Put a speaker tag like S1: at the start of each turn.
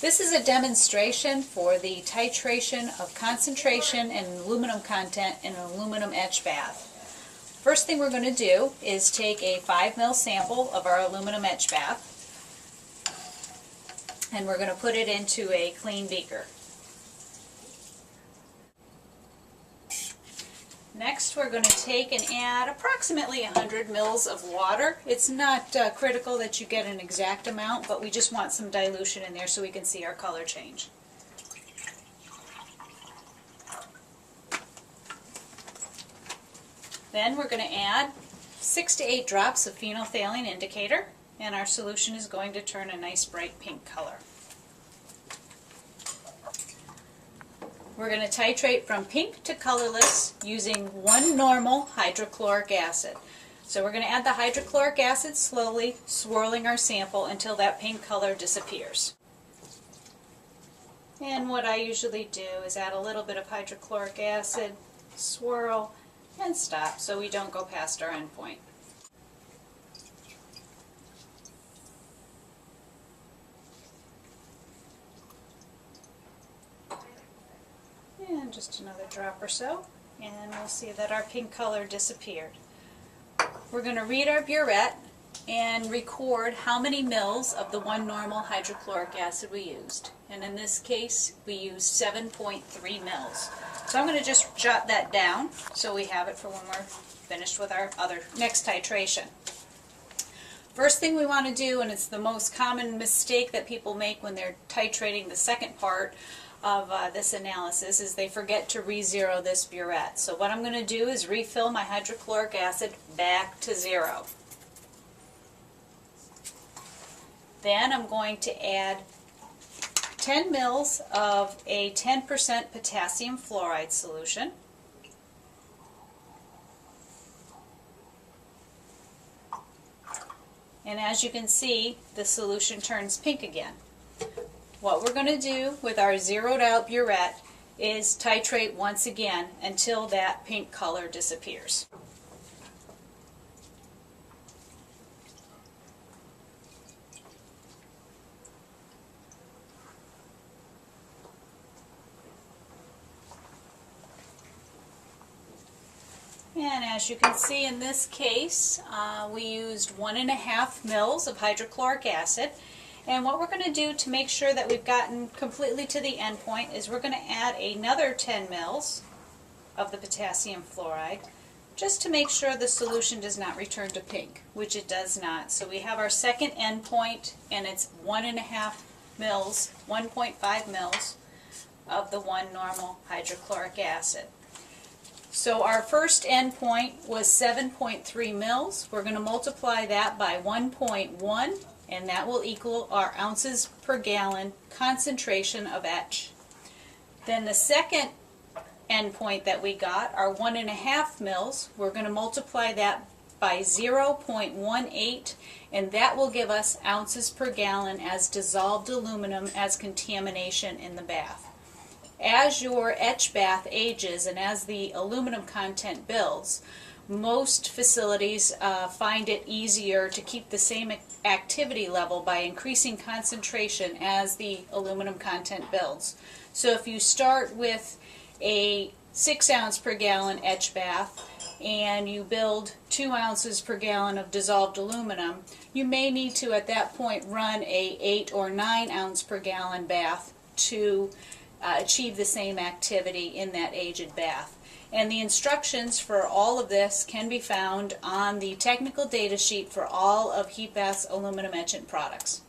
S1: This is a demonstration for the titration of concentration and aluminum content in an aluminum etch bath. First thing we're going to do is take a 5 ml sample of our aluminum etch bath and we're going to put it into a clean beaker. Next we're going to take and add approximately 100 mils of water. It's not critical that you get an exact amount, but we just want some dilution in there so we can see our color change. Then we're going to add 6 to 8 drops of phenolphthalein indicator, and our solution is going to turn a nice bright pink color. We're going to titrate from pink to colorless using 1 normal hydrochloric acid. So we're going to add the hydrochloric acid slowly, swirling our sample until that pink color disappears. And what I usually do is add a little bit of hydrochloric acid, swirl, and stop so we don't go past our endpoint. And just another drop or so, and we'll see that our pink color disappeared. We're going to read our Buret and record how many mils of the 1 normal hydrochloric acid we used. And in this case, we used 7.3 mils. So I'm going to just jot that down so we have it for when we're finished with our next titration. First thing we want to do, and it's the most common mistake that people make when they're titrating the second part of this analysis, is they forget to re-zero this Buret. So what I'm going to do is refill my hydrochloric acid back to 0. Then I'm going to add 10 mils of a 10% potassium fluoride solution. And as you can see, the solution turns pink again. What we're going to do with our zeroed out Buret is titrate once again until that pink color disappears. And as you can see in this case, we used 1.5 mils of hydrochloric acid. And what we're going to do to make sure that we've gotten completely to the end point is we're going to add another 10 mils of the potassium fluoride just to make sure the solution does not return to pink, which it does not. So we have our second end point, and it's 1.5 mils, 1.5 mils of the 1 normal hydrochloric acid. So our first end point was 7.3 mils. We're going to multiply that by 1.1, and that will equal our ounces per gallon concentration of etch. Then the second endpoint that we got, our 1.5 mils, we're going to multiply that by 0.18, and that will give us ounces per gallon as dissolved aluminum as contamination in the bath. As your etch bath ages and as the aluminum content builds, most facilities find it easier to keep the same activity level by increasing concentration as the aluminum content builds. So if you start with a 6 ounce per gallon etch bath and you build 2 ounces per gallon of dissolved aluminum, you may need to at that point run a 8 or 9 ounce per gallon bath to achieve the same activity in that aged bath. And the instructions for all of this can be found on the technical data sheet for all of Heat Bath's aluminum etchant products.